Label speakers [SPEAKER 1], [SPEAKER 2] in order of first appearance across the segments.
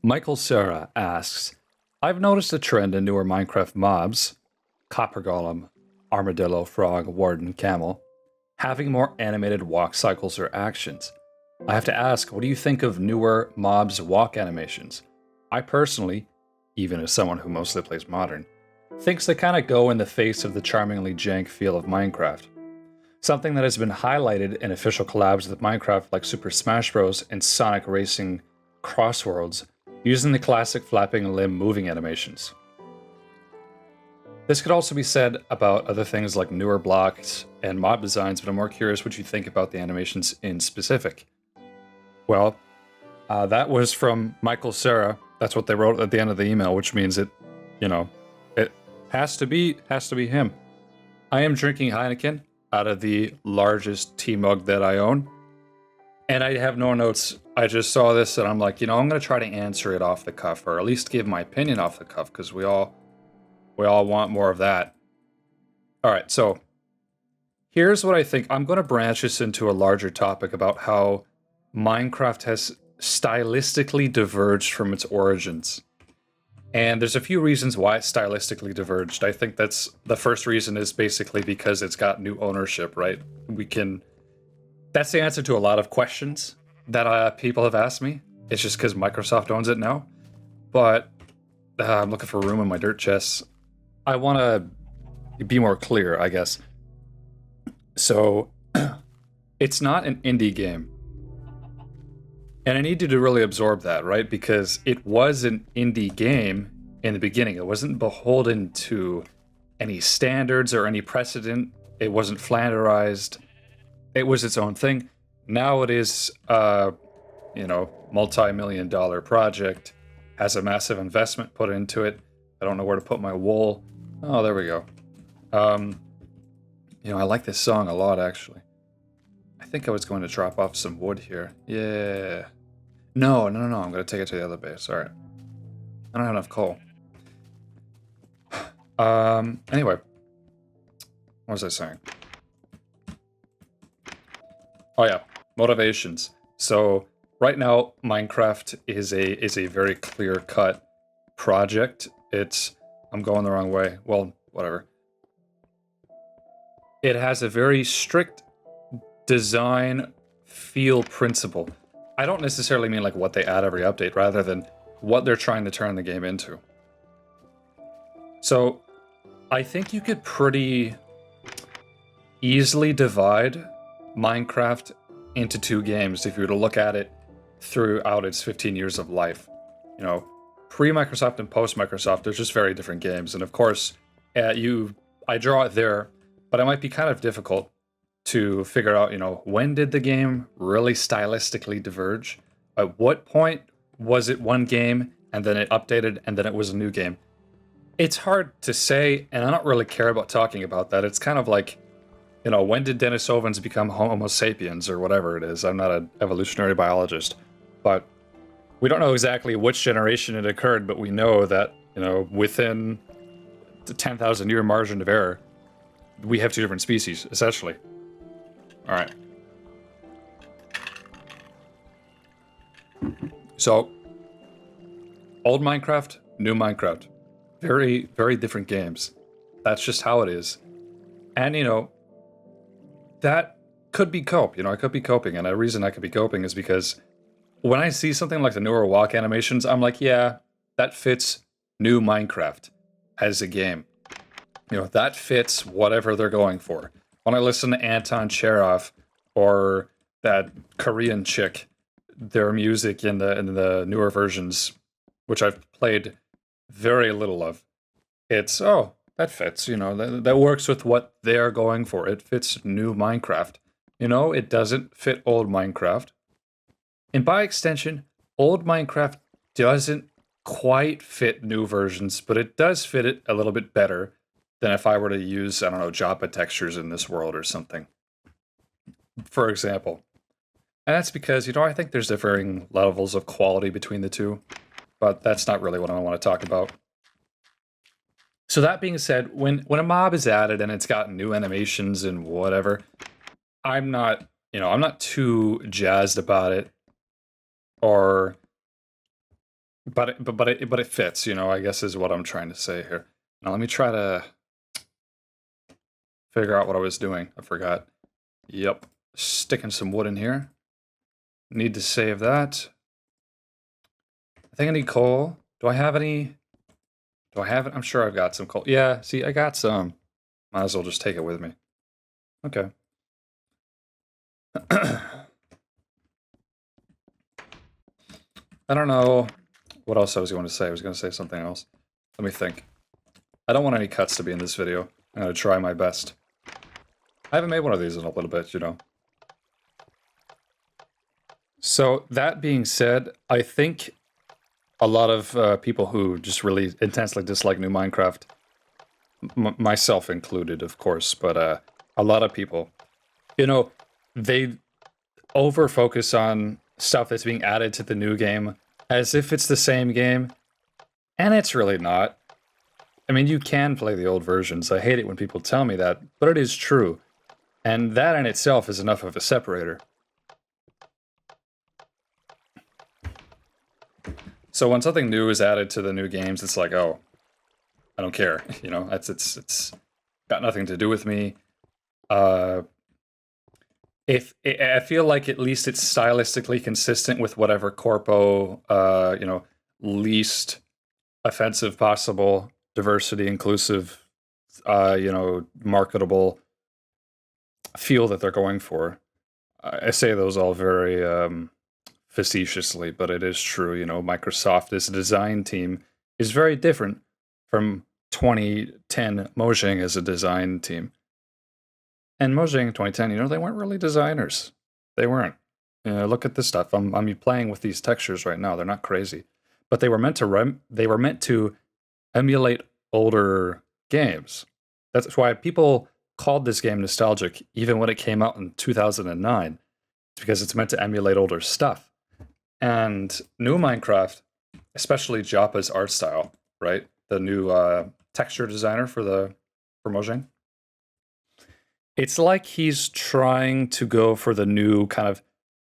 [SPEAKER 1] Michael Serra asks, I've noticed a trend in newer Minecraft mobs, Copper Golem, Armadillo, Frog, Warden, Camel, having more animated walk cycles or actions. I have to ask, what do you think of newer mobs' walk animations? I personally, even as someone who mostly plays modern, thinks they kind of go in the face of the charmingly jank feel of Minecraft. Something that has been highlighted in official collabs with Minecraft like Super Smash Bros. And Sonic Racing Crossworlds, using the classic flapping limb moving animations. This could also be said about other things like newer blocks and mob designs, but I'm more curious what you think about the animations in specific. Well, that was from Michael Serra. That's what they wrote at the end of the email, which means it, it has to be him. I am drinking Heineken out of the largest tea mug that I own, and I have no notes. I just saw this and I'm like, I'm going to try to answer it off the cuff, or at least give my opinion off the cuff, because we all want more of that. All right, so here's what I think. I'm going to branch this into a larger topic about how Minecraft has stylistically diverged from its origins. And there's a few reasons why it stylistically diverged. I think that's the first reason is basically because it's got new ownership, right? That's the answer to a lot of questions that people have asked me. It's just because Microsoft owns it now. But I'm looking for room in my dirt chests. I want to be more clear, I guess. So, it's not an indie game. And I need you to really absorb that, right? Because it was an indie game in the beginning. It wasn't beholden to any standards or any precedent. It wasn't flanderized. It was its own thing. Now it is, multi-million-dollar project, has a massive investment put into it. I don't know where to put my wool. Oh, there we go. I like this song a lot, actually. I think I was going to drop off some wood here. Yeah. No. I'm going to take it to the other base. All right. I don't have enough coal. Anyway. What was I saying? Oh yeah, motivations. So right now, Minecraft is a very clear-cut project. I'm going the wrong way. Well, whatever. It has a very strict design feel principle. I don't necessarily mean like what they add every update, rather than what they're trying to turn the game into. So I think you could pretty easily divide Minecraft into two games if you were to look at it throughout its 15 years of life. Pre-Microsoft and post-Microsoft, they're just very different games. And of course, I draw it there, but it might be kind of difficult to figure out, when did the game really stylistically diverge? At what point was it one game, and then it updated, and then it was a new game? It's hard to say, and I don't really care about talking about that. It's kind of like, when did Denisovans become Homo sapiens, or whatever it is? I'm not an evolutionary biologist, but we don't know exactly which generation it occurred, but we know that, within the 10,000 year margin of error, we have two different species, essentially. All right. So, old Minecraft, new Minecraft. Very, very different games. That's just how it is. And, that could be cope. I could be coping. And the reason I could be coping is because when I see something like the newer walk animations, I'm like, yeah, that fits new Minecraft as a game. That fits whatever they're going for. When I listen to Anton Chekhov or that Korean chick, their music in the newer versions, which I've played very little of, it's, that fits, that works with what they're going for. It fits new Minecraft. It doesn't fit old Minecraft. And by extension, old Minecraft doesn't quite fit new versions, but it does fit it a little bit better than if I were to use, I don't know, Java textures in this world or something, for example. And that's because, I think there's differing levels of quality between the two, but that's not really what I want to talk about. So that being said, when a mob is added and it's got new animations and whatever, I'm not too jazzed about it, or but it fits, you know, I guess is what I'm trying to say here. Now let me try to figure out what I was doing. I forgot. Yep. Sticking some wood in here. Need to save that. I think I need coal. Do I have any? Do I have it? I'm sure I've got some coal. Yeah, see, I got some. Might as well just take it with me. Okay. I don't know what else I was going to say. I was going to say something else. Let me think. I don't want any cuts to be in this video. I'm going to try my best. I haven't made one of these in a little bit, you know. So, that being said, I think a lot of people who just really intensely dislike new Minecraft, myself included, of course, but a lot of people, you know, they over-focus on stuff that's being added to the new game as if it's the same game, and it's really not. I mean, you can play the old versions. I hate it when people tell me that, but it is true. And that in itself is enough of a separator. So when something new is added to the new games, it's like, oh, I don't care. You know, it's got nothing to do with me. I feel like at least it's stylistically consistent with whatever corpo, you know, least offensive possible, diversity, inclusive, you know, marketable feel that they're going for. I say those all very facetiously, but it is true. You know, Microsoft as a design team is very different from 2010 Mojang as a design team. And Mojang in 2010, you know, they weren't really designers. They weren't. Look at this stuff. I'm playing with these textures right now. They're not crazy, but they were meant to emulate older games. That's why people called this game nostalgic, even when it came out in 2009. It's because it's meant to emulate older stuff. And new Minecraft, especially Joppa's art style, right? The new texture designer for Mojang. It's like he's trying to go for the new kind of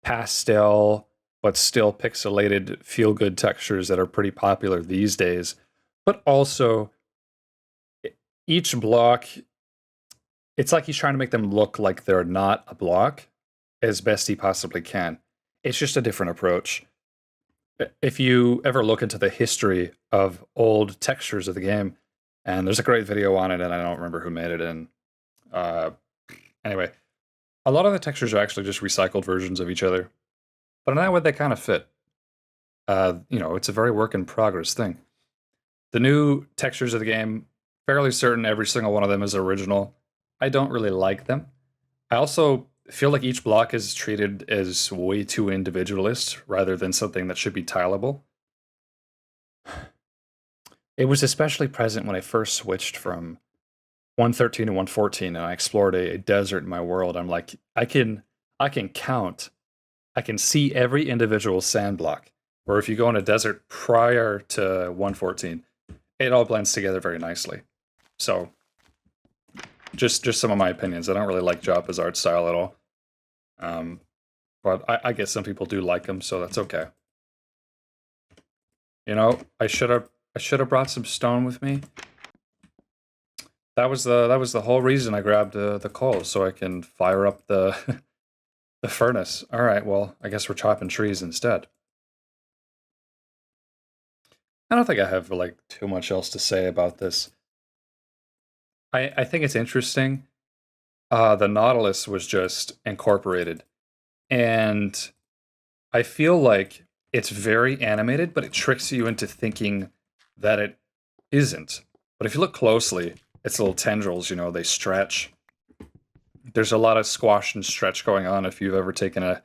[SPEAKER 1] pastel, but still pixelated feel-good textures that are pretty popular these days. But also, each block, it's like he's trying to make them look like they're not a block as best he possibly can. It's just a different approach. If you ever look into the history of old textures of the game, and there's a great video on it, and I don't remember who made it in. Anyway, a lot of the textures are actually just recycled versions of each other, but in that way they kind of fit. You know, it's a very work in progress thing. The new textures of the game, fairly certain every single one of them is original. I don't really like them. I also feel like each block is treated as way too individualist rather than something that should be tileable. It was especially present when I first switched from 113 to 114 and I explored a desert in my world. I'm like, I can count. I can see every individual sand block. Where if you go in a desert prior to 114, it all blends together very nicely. So just some of my opinions. I don't really like Joppa's art style at all. But I guess some people do like him, so that's okay. You know, I should have brought some stone with me. That was the whole reason I grabbed the coal, so I can fire up the the furnace. All right, well, I guess we're chopping trees instead. I don't think I have like too much else to say about this. I think it's interesting. The Nautilus was just incorporated, and I feel like it's very animated, but it tricks you into thinking that it isn't. But if you look closely, its little tendrils, you know, they stretch. There's a lot of squash and stretch going on. If you've ever taken a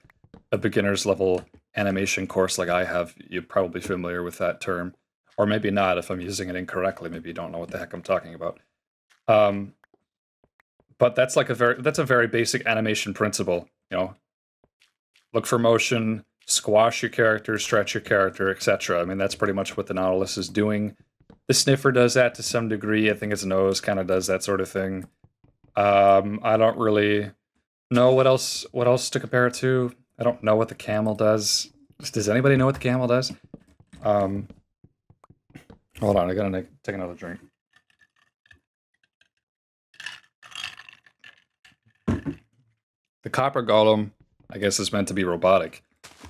[SPEAKER 1] beginner's level animation course like I have, you're probably familiar with that term. Or maybe not if I'm using it incorrectly. Maybe you don't know what the heck I'm talking about. But that's like that's a very basic animation principle, you know. Look for motion, squash your character, stretch your character, etc. I mean, that's pretty much what the Nautilus is doing. The Sniffer does that to some degree. I think its nose kind of does that sort of thing. I don't really know what else to compare it to. I don't know what the camel does. Does anybody know what the camel does? Um, hold on, I gotta take another drink. The copper golem, I guess, is meant to be robotic,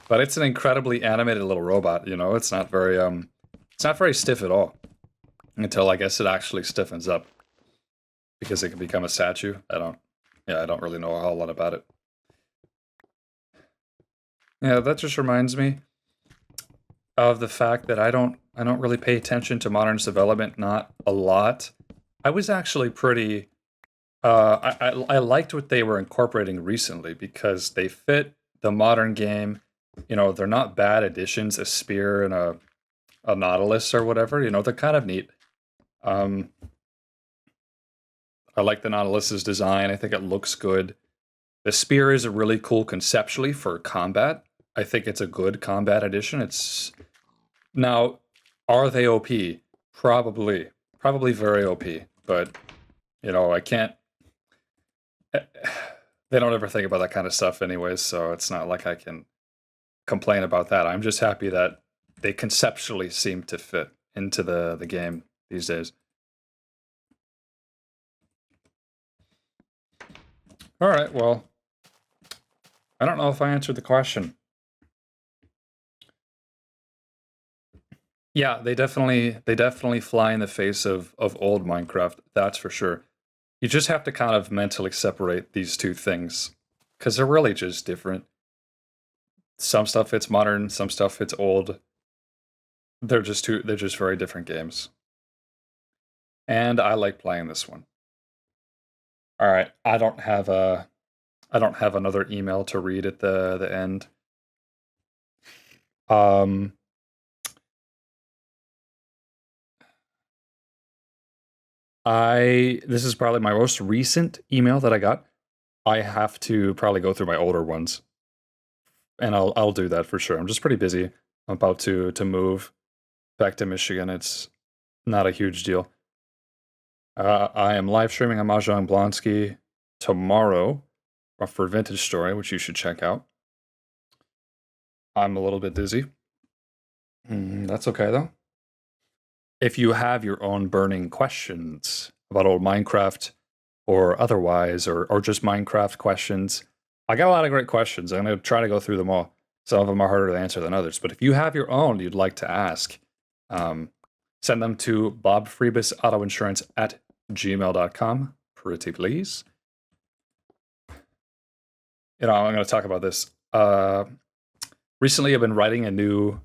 [SPEAKER 1] but it's an incredibly animated little robot. You know, it's not very stiff at all until I guess it actually stiffens up because it can become a statue. I don't really know a whole lot about it. Yeah, that just reminds me of the fact that I don't really pay attention to Modern's development, not a lot. I was actually pretty I liked what they were incorporating recently because they fit the modern game. You know, they're not bad additions, a spear and a nautilus or whatever. You know, they're kind of neat. Um, I like the nautilus's design. I think it looks good. The spear is really cool conceptually for combat. I think it's a good combat addition. It's now, are they OP? Probably, probably very OP. But you know, I can't. They don't ever think about that kind of stuff, anyways. So it's not like I can complain about that. I'm just happy that they conceptually seem to fit into the game these days. All right, well, I don't know if I answered the question. Yeah, they definitely fly in the face of old Minecraft, that's for sure. You just have to kind of mentally separate these two things because they're really just different. Some stuff fits modern, some stuff fits old. They're just very different games. And I like playing this one. All right, I don't have another email to read at the end. Um this is probably my most recent email that I got. I have to probably go through my older ones, and I'll do that for sure. I'm just pretty busy. I'm about to move back to Michigan. It's not a huge deal. I am live streaming on Mahjong Blonsky tomorrow for Vintage Story, which you should check out. I'm a little bit dizzy. That's okay though. If you have your own burning questions about old Minecraft or otherwise, or just Minecraft questions, I got a lot of great questions. I'm going to try to go through them all. Some of them are harder to answer than others. But if you have your own you'd like to ask, um, send them to bobfreebusautoinsurance@gmail.com. Pretty please. You know, I'm going to talk about this. Recently, I've been writing a new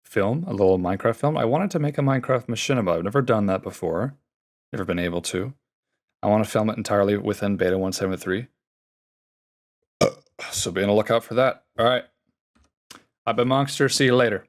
[SPEAKER 1] film, a little Minecraft film. I wanted to make a Minecraft machinima. I've never done that before. Never been able to. I want to film it entirely within Beta 173. So be on the lookout for that. All right. I've been Monster. See you later.